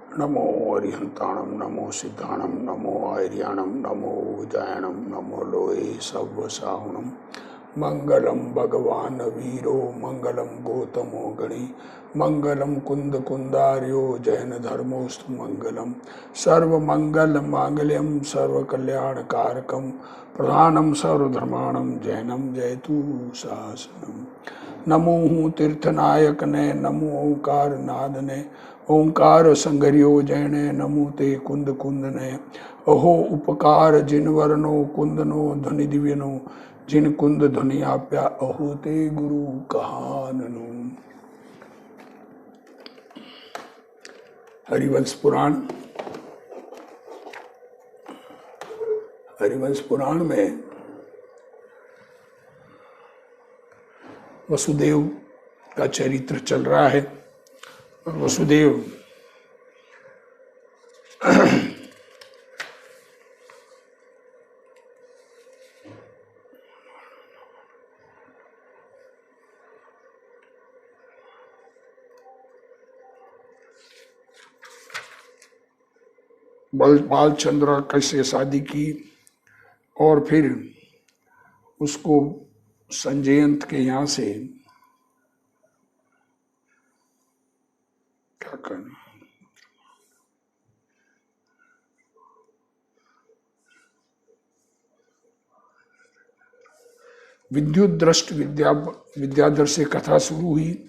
नमो अरिहंताणम नमो सिद्धाणम नमो आर्याणम नमो उजायणम नमो लोए सव्वसाहुणम मंगलम भगवान वीरो मंगलम गौतमो गणी मंगलम कुंद कुंदार्यो जैन धर्मोस्तु मंगलम सर्वमंगल मांगल्यम सर्वकल्याणकारकम प्रधानम सर्वधर्माणम जैनम जयतु शासनम। नमो हूँ तीर्थनायक ने नमो ओंकार नाद ने ओंकार संगरियो जैने नमो ते कुंद कुंद ने अहो उपकार जिन वर्णो कुंदनो ध्वनि दिव्यनो जिन कुंद ध्वनि आप्या अहो ते गुरु कहाननु। हरिवंश पुराण। हरिवंश पुराण में वसुदेव का चरित्र चल रहा है और वसुदेव बालचंद्र कैसे शादी की और फिर उसको संजयंत के यहाँ से क्या करना, विद्युत दृष्ट विद्याधर से कथा शुरू हुई।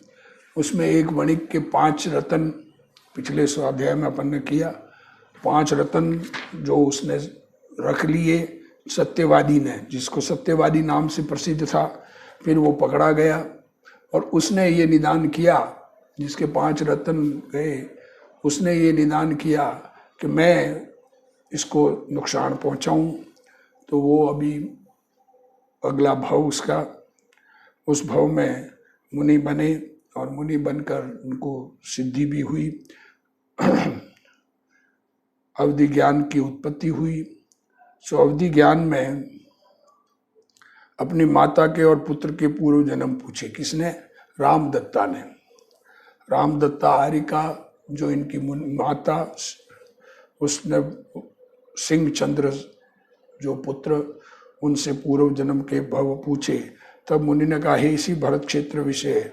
उसमें एक वणिक के 5 रतन, पिछले स्वाध्याय में अपन ने किया, 5 रतन जो उसने रख लिए सत्यवादी ने, जिसको सत्यवादी नाम से प्रसिद्ध था। फिर वो पकड़ा गया और उसने ये निदान किया, जिसके 5 रतन गए, उसने ये निदान किया कि मैं इसको नुकसान पहुंचाऊं। तो वो अभी अगला भव उसका, उस भव में मुनि बने और मुनि बनकर उनको सिद्धि भी हुई, अवधि ज्ञान की उत्पत्ति हुई। सो अवधि ज्ञान में अपनी माता के और पुत्र के पूर्व जन्म पूछे। किसने? रामदत्ता ने। रामदत्ता आर्यिका जो इनकी माता, उसने सिंह चंद्र जो पुत्र, उनसे पूर्व जन्म के भव पूछे। तब मुनि ने कहा, हे इसी भरत क्षेत्र विषय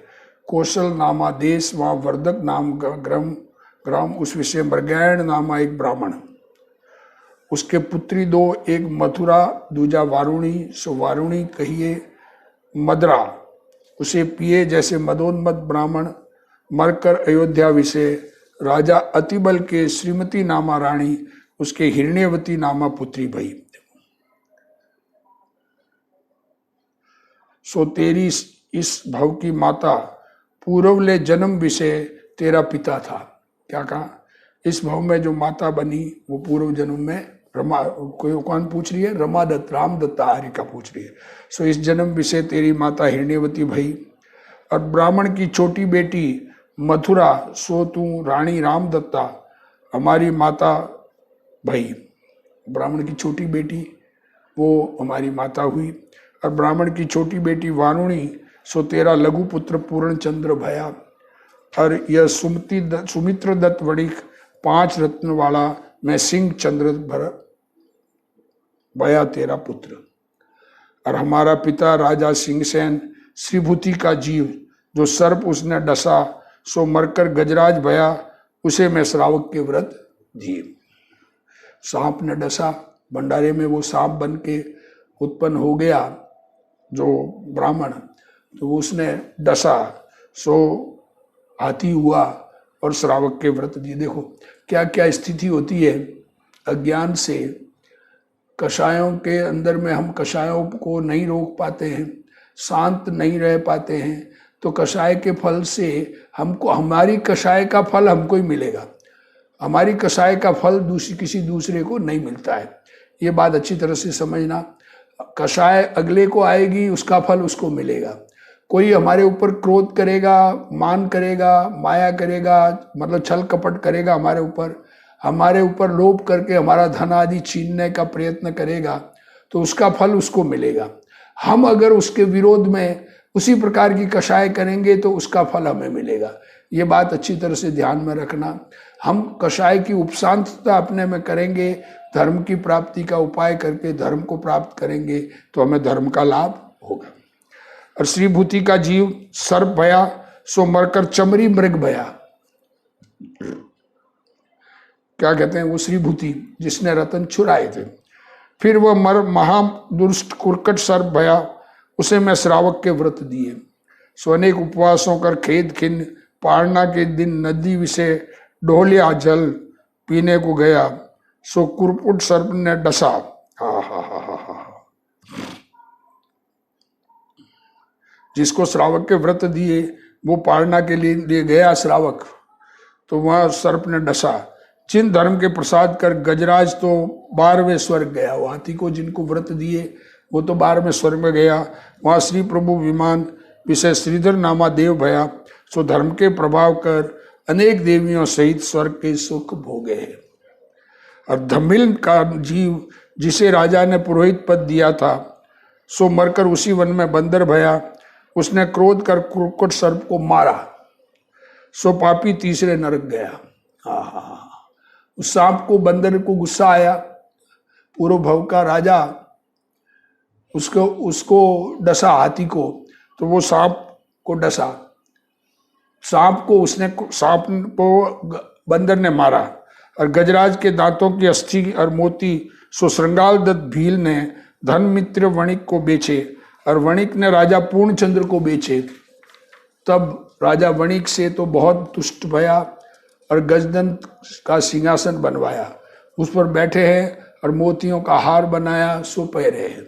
कौशल नामा देश, वहाँ वर्धक नाम ग्राम, उस विषय मृगैण नामा एक ब्राह्मण, उसके पुत्री 2, एक मथुरा दूजा वारुणी। सो वारुणी कहिए मदरा, उसे पिए जैसे मदोन्मद ब्राह्मण। मरकर अयोध्या विषय राजा अतिबल के श्रीमती नामा रानी, उसके हिरण्यवती नामा पुत्री भई। सो तेरी इस भव की माता पूर्वले जन्म विषय तेरा पिता था। क्या कहा? इस भव में जो माता बनी वो पूर्व जन्म में रमा, कौन पूछ रही है? रमादत्त, रामदत्ता आर्यिका पूछ रही है। सो इस जन्म विषय तेरी माता हिरण्यवती भई और ब्राह्मण की छोटी बेटी मथुरा, सो तू रानी रामदत्ता हमारी माता भई। ब्राह्मण की छोटी बेटी वो हमारी माता हुई। और ब्राह्मण की छोटी बेटी वारुणी, सो तेरा लघु पुत्र पूर्णचंद्र भया। और यह सुमित्र दत्त वणिक 5 रत्न वाला मैं सिंह चंद्र भया तेरा पुत्र। और हमारा पिता राजा सिंहसेन श्रीभूति का जीव, जो सर्प उसने डसा, सो मरकर गजराज भया, उसे मैं श्रावक के व्रत जीव। सांप ने डसा, भंडारे में वो सांप बन के उत्पन्न हो गया जो ब्राह्मण, तो उसने डसा, सो हाथी हुआ और श्रावक के व्रत दिए। देखो क्या क्या स्थिति होती है अज्ञान से। कषायों के अंदर में हम कषायों को नहीं रोक पाते हैं, शांत नहीं रह पाते हैं, तो कषाय के फल से हमको, हमारी कषाय का फल हमको ही मिलेगा, हमारी कषाय का फल किसी दूसरे को नहीं मिलता है। ये बात अच्छी तरह से समझना। कषाय अगले को आएगी, उसका फल उसको मिलेगा। कोई हमारे ऊपर क्रोध करेगा, मान करेगा, माया करेगा, मतलब छल कपट करेगा हमारे ऊपर लोभ करके हमारा धन आदि छीनने का प्रयत्न करेगा, तो उसका फल उसको मिलेगा। हम अगर उसके विरोध में उसी प्रकार की कषाय करेंगे तो उसका फल हमें मिलेगा। ये बात अच्छी तरह से ध्यान में रखना। हम कषाय की उपशांतता अपने में करेंगे, धर्म की प्राप्ति का उपाय करके धर्म को प्राप्त करेंगे तो हमें धर्म का लाभ होगा। और श्रीभूति का जीव सर्प भया सो मरकर चमरी मृग भया। क्या कहते हैं, वो श्रीभूति जिसने रतन चुराए थे, फिर वह मर महादुष्ट कुरकट सर्प भया, उसे मैं श्रावक के व्रत दिए। सो अनेक उपवासों कर खेद खिन्न पारना के दिन नदी विषय ढोलिया जल पीने को गया, सो कुरकुट सर्प ने डसा। हा। जिसको श्रावक के व्रत दिए वो पारना के लिए गया श्रावक, तो वहां सर्प ने डसा। चिन्ह धर्म के प्रसाद कर गजराज तो 12वें स्वर्ग गया। वो हाथी को जिनको व्रत दिए वो तो 12वें स्वर्ग में गया। वहां श्री प्रभु विमान विषय श्रीधर नामा देव भया, सो धर्म के प्रभाव कर अनेक देवियों सहित स्वर्ग के सुख भोगे है। और धमिल का जीव जिसे राजा ने पुरोहित पद दिया था, सो मरकर उसी वन में बंदर भया, उसने क्रोध कर कुरकुट सर्प को मारा, सो पापी तीसरे नरक गया। उस सांप को, बंदर को गुस्सा आया, पूर्व भव का राजा उसको डसा हाथी को, तो वो सांप को डसा। सांप को बंदर ने मारा और गजराज के दांतों की अस्थि और मोती सो श्रृंगाल दत्त भील ने धन मित्र वणिक को बेचे और वणिक ने राजा पूर्णचंद्र को बेचे। तब राजा वणिक से तो बहुत तुष्ट भया और गजदंत का सिंहासन बनवाया, उस पर बैठे हैं और मोतियों का हार बनाया, सो पहरे हैं।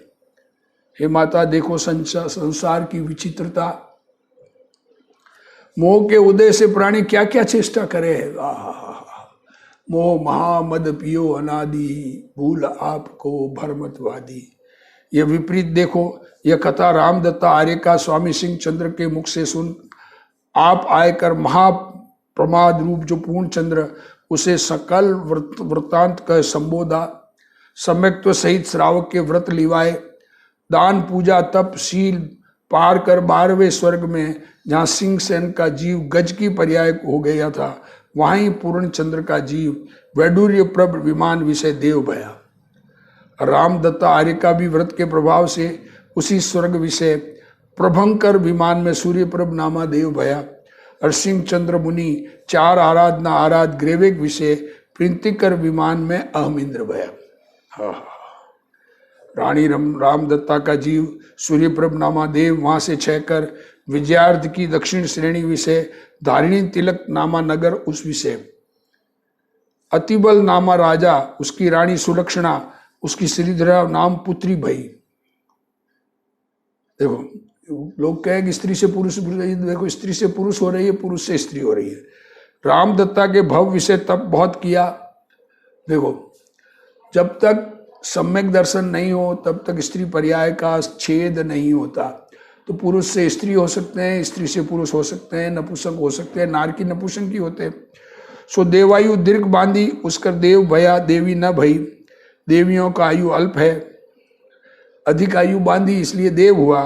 हे माता, देखो संसार की विचित्रता। मोह के उदय से प्राणी क्या क्या चेष्टा करे है। मोह महामद पियो अनादि, भूल आपको भरमतवादी। ये विपरीत देखो, यह कथा रामदत्ता आर्य का स्वामी सिंह चंद्र के मुख से सुन आप आयकर महाप्रमाद रूप जो पूर्ण चंद्र उसे सकल वृत्तांत कह संबोधा। सम्यक्त्व सहित श्रावक के व्रत लिवाए, दान पूजा तप शील पार कर 12वें स्वर्ग में जहाँ सिंह सेन का जीव गज की पर्याय हो गया था, वहीं पूर्ण चंद्र का जीव वैडूर्य प्रभ विमान विषय देव भया। रामदत्ता आर्य का भी व्रत के प्रभाव से उसी स्वर्ग विषय प्रभंकर विमान में सूर्य प्रभ नामा देव भया। और सिंह चंद्र मुनि 4 आराधना आराध ग्रेवेग विषय प्रिंतिकर विमान में अहम इंद्र भया। रानी रामदत्ता का जीव सूर्य प्रभ नामा देव वहां से 6 कर विजयार्थ की दक्षिण श्रेणी विषय धारिणी तिलक नामा नगर उस विषय अतिबल नामा राजा, उसकी रानी सुलक्षणा, उसकी श्रीधरा नाम पुत्री भई। देखो लोग कहे कि स्त्री से पुरुष, देखो स्त्री से पुरुष हो रही है, पुरुष से स्त्री हो रही है। रामदत्ता के भव विषय तप बहुत किया। देखो जब तक सम्यक दर्शन नहीं हो तब तक स्त्री पर्याय का छेद नहीं होता। तो पुरुष से स्त्री हो सकते हैं, स्त्री से पुरुष हो सकते हैं, नपुंसक हो सकते हैं, नार की नपुंसक ही होते हैं। सो देवायु दीर्घ बांधी उसकर देव भया, देवी न भई। देवियों का आयु अल्प है, अधिक आयु बांधी इसलिए देव हुआ,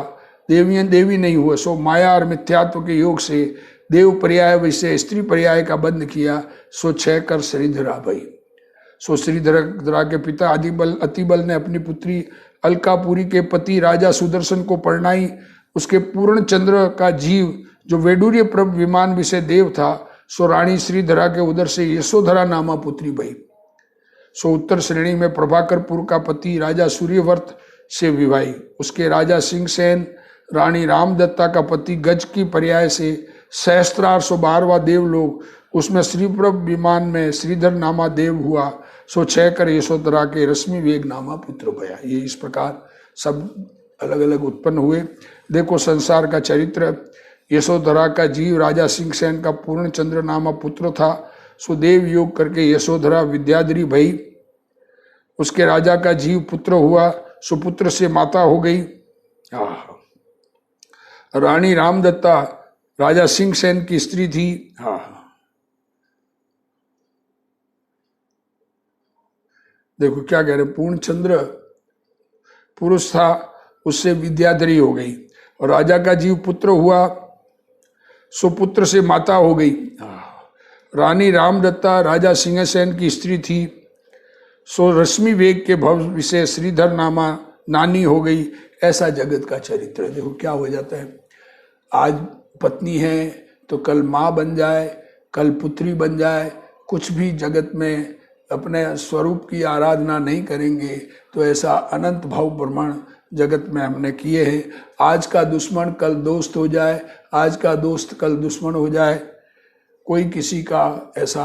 देवियां देवी नहीं हुआ। सो माया और मिथ्यात्व के योग से देव पर्याय विषय स्त्री पर्याय का बंध किया, सो 6 कर श्रीधरा भई। सो श्रीधरा के पिता अतिबल ने अपनी पुत्री अलकापुरी के पति राजा सुदर्शन को परणाई। उसके पूर्ण चंद्र का जीव जो वैडूर्य प्रभ विमान विषय देव था, सो रानी श्रीधरा के उदर से यशोधरा नामा पुत्री भई। सो उत्तर श्रेणी में प्रभाकरपुर का पति राजा सूर्यवर्त से विवाही। उसके राजा सिंहसेन रानी रामदत्ता का पति गज की पर्याय से सहस्त्रार 112वां देवलोक, उसमें श्रीप्रभ विमान में श्रीधर नामा देव हुआ। सो 6 कर यशोधरा के रश्मि वेग नामा पुत्र भया। ये इस प्रकार सब अलग अलग उत्पन्न हुए। देखो संसार का चरित्र। यशोधरा का जीव राजा सिंहसेन का पूर्ण चंद्र नामा पुत्र था। सो देव योग करके यशोधरा विद्याधरी भई। उसके राजा का जीव पुत्र हुआ, सो पुत्र से माता हो गई। रानी रामदत्ता राजा सिंहसेन की स्त्री थी। देखो क्या कह रहे, पूर्ण चंद्र पुरुष था, उससे विद्याधरी हो गई और राजा का जीव पुत्र हुआ। सो पुत्र से माता हो गई। रानी रामदत्ता राजा सिंहसेन की स्त्री थी, सो रश्मि वेग के भव विषय श्रीधर नामा नानी हो गई। ऐसा जगत का चरित्र है। देखो क्या हो जाता है, आज पत्नी है तो कल माँ बन जाए, कल पुत्री बन जाए। कुछ भी जगत में अपने स्वरूप की आराधना नहीं करेंगे तो ऐसा अनंत भाव प्रमाण जगत में हमने किए हैं। आज का दुश्मन कल दोस्त हो जाए, आज का दोस्त कल दुश्मन हो जाए। कोई किसी का ऐसा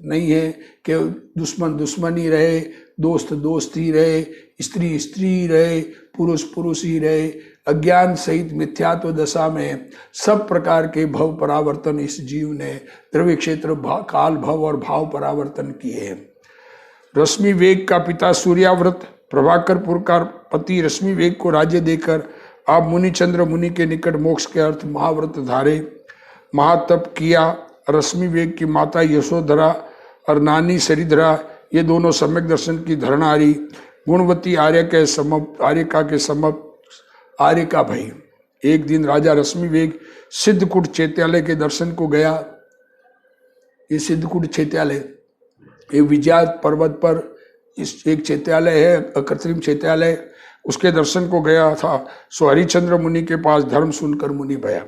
नहीं है कि दुश्मन दुश्मन ही रहे, दोस्त दोस्त ही रहे, स्त्री स्त्री ही रहे, पुरुष पुरुष ही रहे। अज्ञान सहित मिथ्यात्व दशा में सब प्रकार के भव परावर्तन इस जीव ने द्रव्य क्षेत्र काल भव और भाव परावर्तन किए हैं। रश्मि वेग का पिता सूर्याव्रत प्रभाकरपुर का पति रश्मि वेग को राज्य देकर आप मुनिचंद्र मुनि के निकट मोक्ष के अर्थ महाव्रत धारे, महातप किया। रश्मि वेग की माता यशोधरा और नानी सरिधरा ये दोनों सम्यक दर्शन की धरणारी गुणवती आर्यका के समप आर्यका भई। एक दिन राजा रश्मि वेग सिद्धकूट चैत्यालय के दर्शन को गया। ये सिद्धकूट चैत्यालय ये विजय पर्वत पर इस एक चैत्यालय है, अकृत्रिम चैत्यालय, उसके दर्शन को गया था। सो हरिचंद्र मुनि के पास धर्म सुनकर मुनि भया।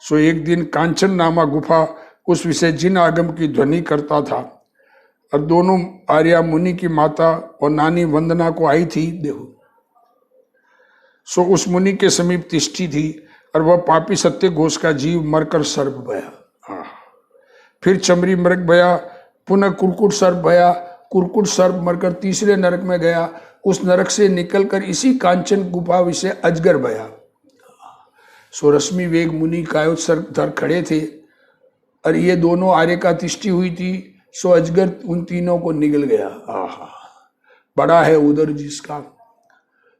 सो एक दिन कांचन नामा गुफा उस विषय जिन आगम की ध्वनि करता था और दोनों आर्या मुनि की माता और नानी वंदना को आई थी। देखो सो उस मुनि के समीप तिष्ठी थी और वह पापी सत्य घोष का जीव मरकर सर्प भया। फिर चमरी मृग भया, पुनः कुरकुट सर्प भया, कुरकुट सर्प मरकर तीसरे नरक में गया। उस नरक से निकलकर इसी कांचन गुफा विषय अजगर भया। सो रश्मि वेग मुनि कायोत सर्प धर खड़े थे और ये दोनों आर्य का तिष्ठी हुई थी। सो अजगर उन तीनों को निगल गया। आहा, बड़ा है उदर जिसका।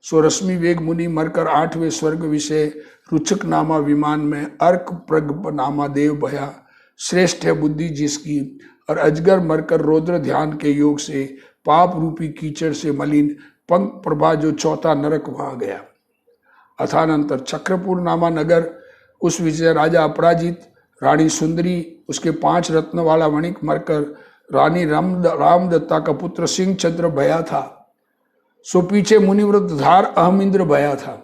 सो रश्मि वेग मुनि मरकर 8वें स्वर्ग विषय रुचक नामा विमान में अर्क प्रग नामा देव भया। श्रेष्ठ है बुद्धि जिसकी। और अजगर मरकर रौद्र ध्यान के योग से पाप रूपी कीचड़ से मलिन पंख प्रभा जो चौथा नरक वहां गया। अथानंतर चक्रपुर नामा नगर उस विषय राजा अपराजित, रानी सुंदरी, उसके 5 रत्न वाला वणिक मरकर रानी रामदत्ता का पुत्र सिंह चंद्र भया था। सो पीछे मुनिव्रत धार अहम इंद्र भया था।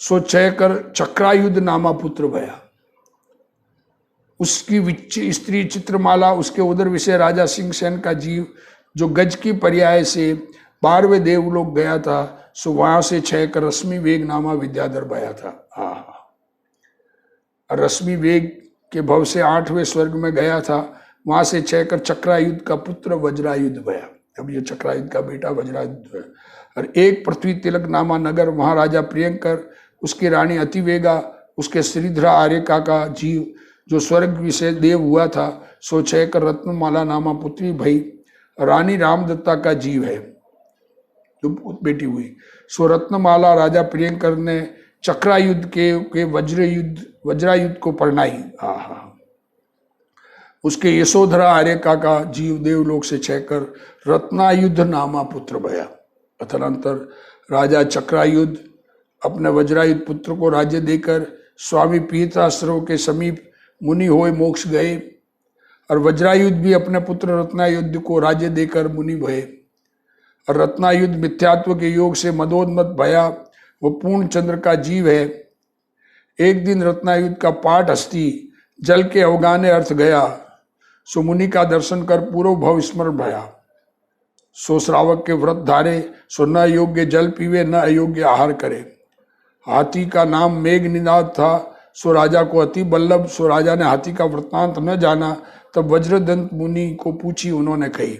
सो चय कर चक्रायुध नामा पुत्र भया। उसकी स्त्री चित्रमाला, उसके उदर विषय राजा सिंहसेन का जीव जो गज की पर्याय से 12वें देवलोक गया था। सो वहां से क्षय कर रश्मि वेग नामा विद्याधर भया था। रश्मि वेग के भव से 8वें स्वर्ग में गया था। वहां से क्षय कर चक्रायुध का पुत्र वज्रायुध भया। अब ये चक्रायुध का बेटा वज्रायुध है। और एक पृथ्वी तिलक नामा नगर, वहां राजा प्रियंकर, उसकी रानी अतिवेगा, उसके श्रीधरा आर्यका का जीव जो स्वर्ग विषय देव हुआ था। सो क्षय कर रत्नमाला नामा पुत्री भई। रानी रामदत्ता का जीव है जो बेटी हुई। सो रत्नमाला राजा प्रियंकर ने चक्रायुद्ध के वज्रायुद्ध को परनाई। उसके यशोधरा आर्यका का जीव देवलोक से क्षय कर रत्नायुद्ध नामा पुत्र भया। अतरंतर राजा चक्रायुद्ध अपने वज्रायुद्ध पुत्र को राज्य देकर स्वामी पीताश्रव के समीप मुनि होए मोक्ष गए। और वज्रायुद्ध भी अपने पुत्र रत्नायुद्ध को राज्य देकर मुनि भये। और रत्नायुद्ध मिथ्यात्व के योग से मदोन्मत भया, वो पूर्ण चंद्र का जीव है। एक दिन रत्नायुद्ध का पाठ हस्ती जल के अवगाने अर्थ गया। सो मुनि का दर्शन कर पूर्व भव स्मरण भया। सो श्रावक के व्रत धारे, सो न योग्य जल पीवे न अयोग्य आहार करे। हाथी का नाम मेघनिनाद था। सो राजा को अति बल्लभ। सो राजा ने हाथी का वृत्तांत न जाना, तब वज्रदंत मुनि को पूछी। उन्होंने कही।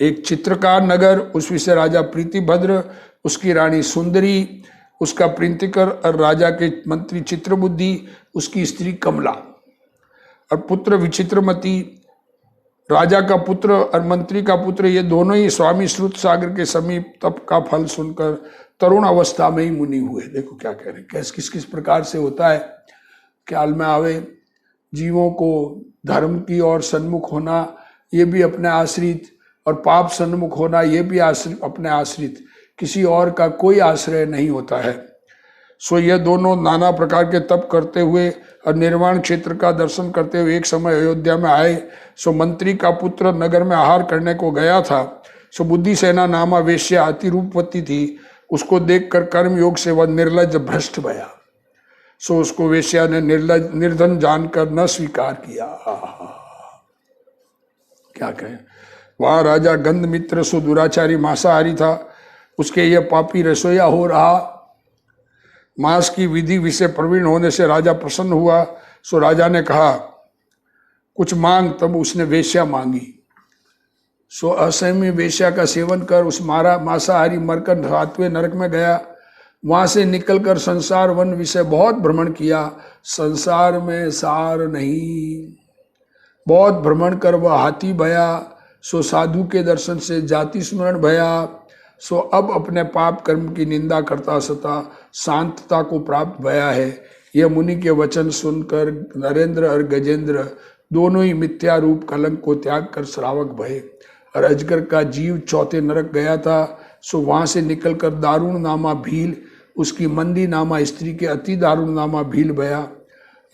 एक चित्रकार नगर, उस विषय राजा प्रीतिभद्र, उसकी रानी सुंदरी, उसका प्रिंतिकर और राजा के मंत्री चित्रबुद्धि, उसकी स्त्री कमला और पुत्र विचित्रमती। राजा का पुत्र और मंत्री का पुत्र ये दोनों ही स्वामी श्रुत सागर के समीप तप का फल सुनकर तरुण अवस्था में ही मुनि हुए। देखो क्या कह रहे हैं, किस किस प्रकार से होता है। ख्याल में आवे जीवों को धर्म की ओर सन्मुख होना ये भी अपने आश्रित, और पाप सन्मुख होना ये भी अपने आश्रित, किसी और का कोई आश्रय नहीं होता है। सो यह दोनों नाना प्रकार के तप करते हुए और निर्वाण क्षेत्र का दर्शन करते हुए एक समय अयोध्या में आए। सो मंत्री का पुत्र नगर में आहार करने को गया था। सो बुद्धि सेना नामा वेश्या अति रूपवती थी। उसको देखकर कर्म योग से वह निर्लज भ्रष्ट भया। सो उसको वेश्या ने निर्लज निर्धन जानकर न स्वीकार किया। क्या कहें। वहां राजा गंध मित्र सो दुराचारी मांसाहारी था। उसके यह पापी रसोईया हो रहा। मांस की विधि विषय प्रवीण होने से राजा प्रसन्न हुआ। सो राजा ने कहा कुछ मांग। तब उसने वेश्या मांगी। सो असहमी वेश्या का सेवन कर उस मांसाहारी मरकर 7वें नरक में गया। वहां से निकलकर संसार वन विषय बहुत भ्रमण किया। संसार में सार नहीं। बहुत भ्रमण कर वह हाथी भया। सो साधु के दर्शन से जाति स्मरण भया। सो अब अपने पाप कर्म की निंदा करता सता शांतता को प्राप्त भया है। यह मुनि के वचन सुनकर नरेंद्र और गजेंद्र दोनों ही मिथ्या रूप कलंक को त्याग कर श्रावक भये। और अजगर का जीव 4थे नरक गया था। सो वहां से निकलकर दारुण नामा भील उसकी मंदी नामा स्त्री के अति दारुण नामा भील भया।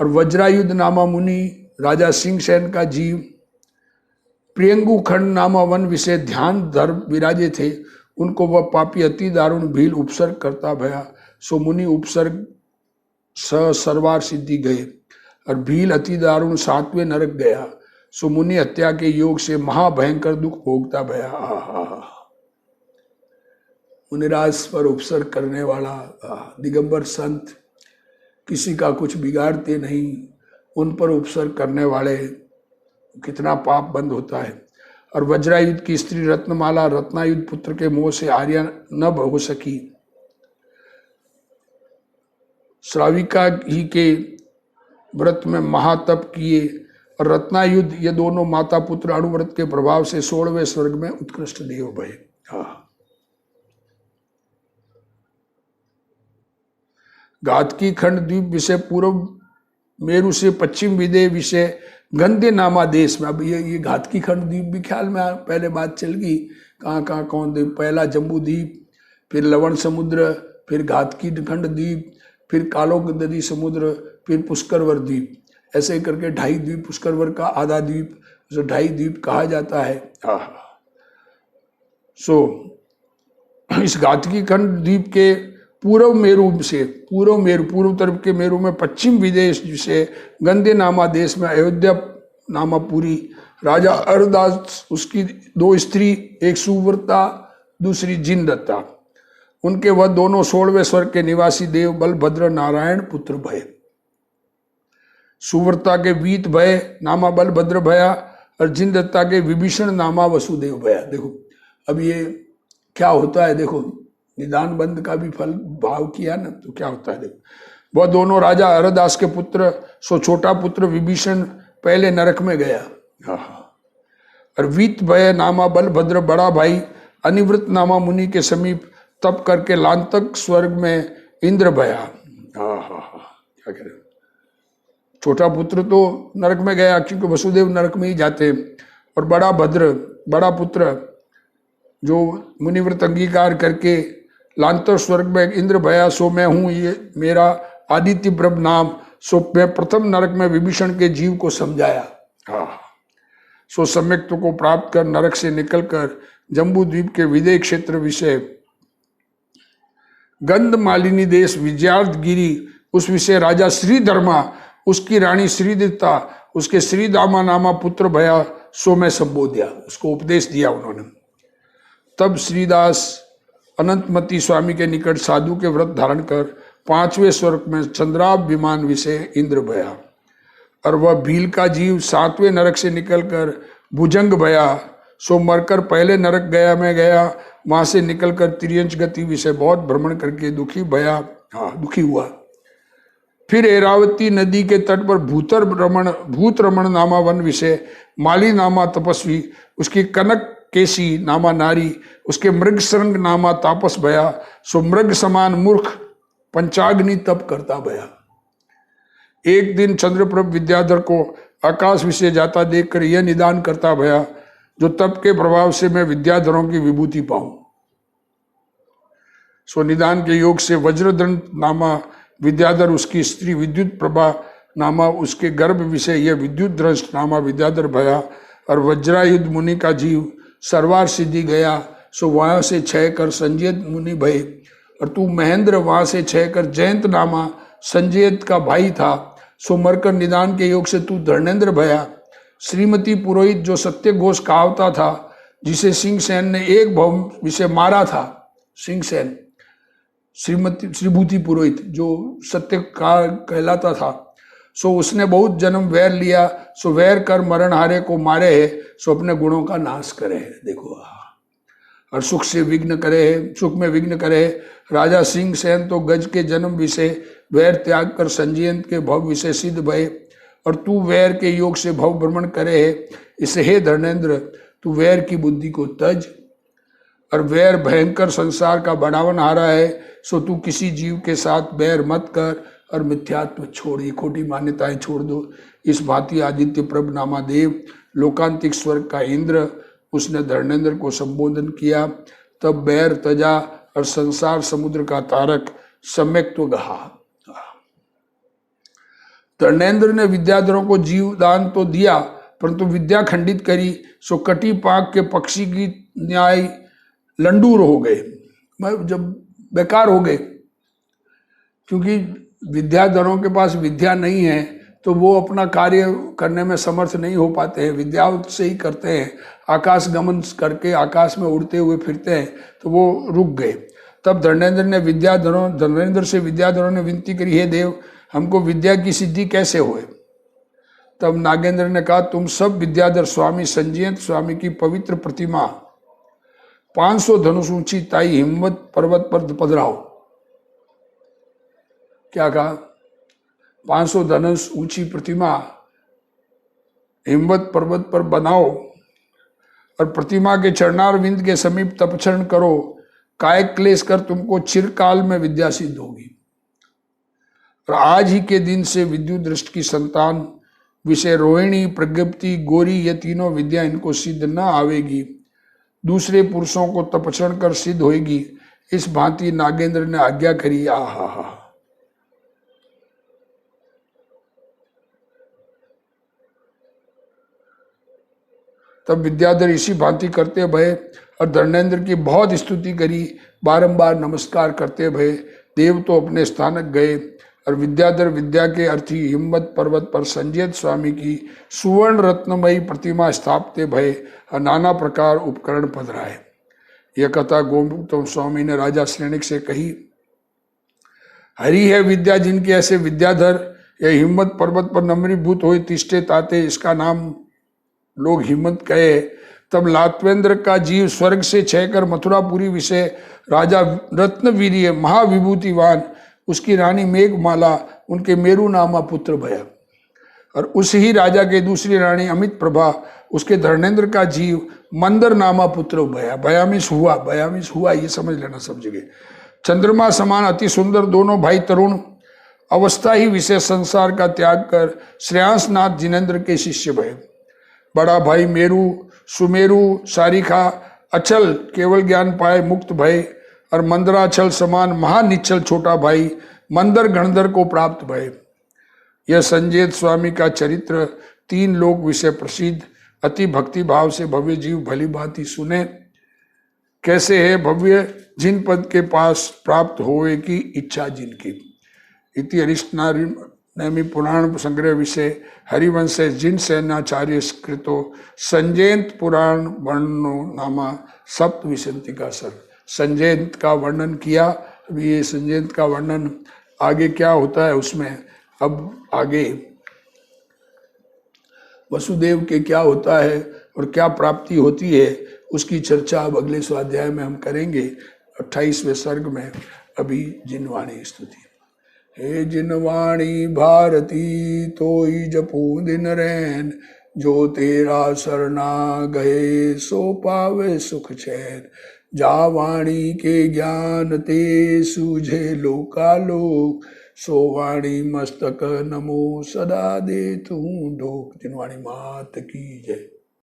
और वज्रायुध नामा मुनि राजा सिंहसेन का जीव प्रियंगु खंड नामा वन विषय ध्यान धर विराजे थे। उनको वह पापी अति दारुण भील उपसर्ग करता भया। सो मुनि उपसर्ग सर्वार सिद्धि गए। और भील अति दारुण 7वें नरक गया। सो मुनि हत्या के योग से महाभयंकर दुख भोगता भया। मुनिराज पर उपसर्ग करने वाला दिगंबर संत किसी का कुछ बिगाड़ते नहीं। उन पर उपसर्ग करने वाले कितना पाप बंद होता है। और वज्रायुध की स्त्री रत्नमाला रत्नायुध पुत्र के मोह से आर्या न हो सकी। श्राविका ही के व्रत में महातप किए। और रत्नायुध ये दोनों माता पुत्र अणुव्रत के प्रभाव से 16वें स्वर्ग में उत्कृष्ट देव भये। घातकी खंड द्वीप विषय पूर्व मेरु से पश्चिम विदेह विषय गंधे नामा देश में। अब ये घातकी खंड द्वीप भी ख्याल में पहले बात चल गई कहाँ कहाँ कौन द्वीप। पहला जम्बू द्वीप, फिर लवण समुद्र, फिर घातकी खंड द्वीप, फिर कालोक नदी समुद्र, फिर पुष्करवर द्वीप। ऐसे करके 2.5 द्वीप पुष्करवर का आधा द्वीप जो 2.5 द्वीप कहा जाता है। सो इस घातकी खंड द्वीप के पूर्व मेरु से पूर्व तरफ के मेरु में पश्चिम विदेश से गंधे नामा देश में अयोध्या नामा पुरी राजा अरदास उसकी 2 स्त्री, एक सुव्रता दूसरी जिनदत्ता। उनके वह दोनों 16वें स्वर्ग के निवासी देव बलभद्र नारायण पुत्र भय। सुव्रता के वीत भय नामा बलभद्र भया। और जिनदत्ता के विभीषण नामा वसुदेव भया। देखो अब ये क्या होता है। देखो निदान बंद का भी फल भाव किया ना तो क्या होता है। देखो वह दोनों राजा अरदास के पुत्र। सो छोटा पुत्र विभीषण पहले नरक में गया। और वीत भय नामा बलभद्र बड़ा भाई अनिवृत नामा मुनि के समीप तप करके लांतक स्वर्ग में इंद्र भया। क्या कह रहे। छोटा पुत्र तो नरक में गया क्योंकि वसुदेव नरक में ही जाते। और बड़ा पुत्र जो मुनिव्रत अंगीकार करके लांतर स्वर्ग में इंद्र भया। सो मैं हूं ये मेरा आदित्य ब्रह्म नाम। सो मैं प्रथम नरक में विभीषण के जीव को समझाया। सो सम्यक्त्व को प्राप्त कर नरक से निकलकर जम्बू द्वीप के विदेह क्षेत्र विषय गंध मालिनी देश विजयार्धगिरी उस विषय राजा श्रीधर्मा उसकी रानी श्रीदत्ता उसके श्रीदामा नामा पुत्र भया। सो मैं संबोधिया उसको उपदेश दिया उन्होंने। तब श्रीदास अनंतमती स्वामी के निकट साधु के व्रत धारण कर 5वें स्वर्ग में चंद्राभिमान विषय इंद्र भया। और वह भील का जीव 7वें नरक से निकलकर भुजंग भया। सो मरकर पहले नरक गया वहां से निकलकर तिर्यंच गति विषय बहुत भ्रमण करके दुखी हुआ। फिर एरावती नदी के तट पर भूत रमण नामा वन विषय माली नामा तपस्वी उसकी कनक केसी नामा नारी उसके मृग श्रृंग नामा तापस भया। सो मृग समान मूर्ख पंचाग्नि तप करता भया। एक दिन चंद्रप्रभ विद्याधर को आकाश विषय जाता देखकर यह निदान करता भया जो तप के प्रभाव से मैं विद्याधरों की विभूति पाऊं। सो निदान के योग से वज्रदंड नामा विद्याधर उसकी स्त्री विद्युत प्रभा नामा उसके गर्भ विषय यह विद्युत दृष्ट नामा विद्याधर भया। और वज्रायुध मुनि का जीव सर्वार सिद्धि गया, सो वहां से क्षय कर संजयत मुनि भय। और तू महेंद्र वहां से क्षय कर जयंत नामा संजयत का भाई था, सो मरकर निदान के योग से तू धर्मेंद्र भया। श्रीमती पुरोहित जो सत्य घोष कहावता था, जिसे सिंहसेन ने एक भव विषय मारा था, सिंहसेन श्रीमती श्रीभूति पुरोहित जो सत्य का कहलाता था, सो उसने बहुत जन्म वैर लिया, सो वैर कर मरण हारे को मारे है, सो अपने गुणों का नाश करे है। देखो, और सुख से विघ्न करे है, सुख में विघ्न करे है। राजा सिंहसेन तो गज के जन्म विषय वैर त्याग कर संजयंत के भव विषय सिद्ध भय। और तू वैर के योग से भव भ्रमण करे है, इसे हे धर्मेंद्र तू वैर की बुद्धि को तज। और वैर भयंकर संसार का बढ़ावन हारा है, सो तू किसी जीव के साथ वैर मत कर और मिथ्यात्व छोड़, ये खोटी मान्यताएं छोड़ दो। इस भांति आदित्य प्रभ नामा देव लोकांतिक स्वर्ग का इंद्र, उसने धर्मेंद्र को संबोधन किया। तब बैर तजा और संसार समुद्र का तारक सम्यक तो गहा। धर्मेंद्र ने विद्याधरों को जीव दान तो दिया, परंतु विद्या खंडित करी, सो कटी पाक के पक्षी की न्याय लंडूर हो गए, जब बेकार हो गए। क्योंकि विद्याधरों के पास विद्या नहीं है तो वो अपना कार्य करने में समर्थ नहीं हो पाते हैं, विद्या से ही करते हैं। आकाश गमन करके आकाश में उड़ते हुए फिरते हैं, तो वो रुक गए। तब धर्मेंद्र से विद्याधरों ने विनती करी, हे देव हमको विद्या की सिद्धि कैसे होए। तब नागेंद्र ने कहा, तुम सब विद्याधर स्वामी संजयंत स्वामी की पवित्र प्रतिमा 500 धनुष ऊंची ताई हिम्मत पर्वत पर पधराओ। क्या कहा? 500 धनुष ऊंची प्रतिमा हिम्मत पर्वत पर बनाओ और प्रतिमा के चरणारविंद के समीप तपचरण करो, कायक क्लेश कर तुमको चिरकाल में विद्या सिद्ध होगी। और आज ही के दिन से विद्युत दृष्टि की संतान विषय रोहिणी प्रज्ञप्ति गौरी ये तीनों विद्या इनको सिद्ध न आवेगी, दूसरे पुरुषों को तपचरण कर सिद्ध होगी। इस भांति नागेंद्र ने आज्ञा करी। आहा, तब विद्याधर इसी भांति करते भय और धर्मेंद्र की बहुत स्तुति करी, बारंबार नमस्कार करते भय देव तो अपने स्थानक गए। और विद्याधर विद्या के अर्थी हिम्मत पर्वत पर संजयत स्वामी की सुवर्ण रत्नमयी प्रतिमा स्थापते भय और नाना प्रकार उपकरण पधराए। यह कथा गोमुक्तम स्वामी ने राजा श्रेणिक से कही। हरि है विद्या जिनके ऐसे विद्याधर, यह हिम्मत पर्वत पर नम्रीभूत हुए तिष्ठे ताते, इसका नाम लोग हिम्मत कहे। तब लात्वेंद्र का जीव स्वर्ग से क्षय कर मथुरापुरी विषय राजा रत्नवीर्य महाविभूतिवान, उसकी रानी मेघमाला उनके मेरु नामा पुत्र भया। और उस ही राजा के दूसरी रानी अमित प्रभा, उसके धर्मेंद्र का जीव मंदर नामा पुत्र भया। भयामिश हुआ, ये समझ लेना सब जगह। चंद्रमा समान अति सुंदर दोनों भाई तरुण अवस्था ही विषय संसार का त्याग कर श्रेयांसनाथ जिनेन्द्र के शिष्य भय। बड़ा भाई मेरु सुमेरु सारिखा अचल केवल ज्ञान पाए मुक्त भय। और मंदराचल समान महानिच्छल छोटा भाई मंदर गणधर को प्राप्त भय। यह संजय स्वामी का चरित्र 3 लोक विषय प्रसिद्ध, अति भक्ति भाव से भव्य जीव भली भांति सुने। कैसे है भव्य जिन पद के पास प्राप्त होए की इच्छा जिनकी। इति अरिष्टनेमि पुराण संग्रह विषय हरिवंश जिन सेनाचार्य कृतो संजयंत पुराण वर्णनो नामा सप्तविंशति का सर्ग। संजयंत का वर्णन किया। अभी ये संजयंत का वर्णन आगे क्या होता है उसमें, अब आगे वसुदेव के क्या होता है और क्या प्राप्ति होती है उसकी चर्चा अब अगले स्वाध्याय में हम करेंगे। 28वें सर्ग में अभी जिनवाणी स्तुति। हे जिनवाणी भारती तोई जपू दिन रैन, जो तेरा शरणा गए सो पावे सुख चैन। जा वाणी के ज्ञान ते सूझे लोकालोक, सो वाणी मस्तक नमो सदा दे तू ढोक। जिनवाणी मात की जय।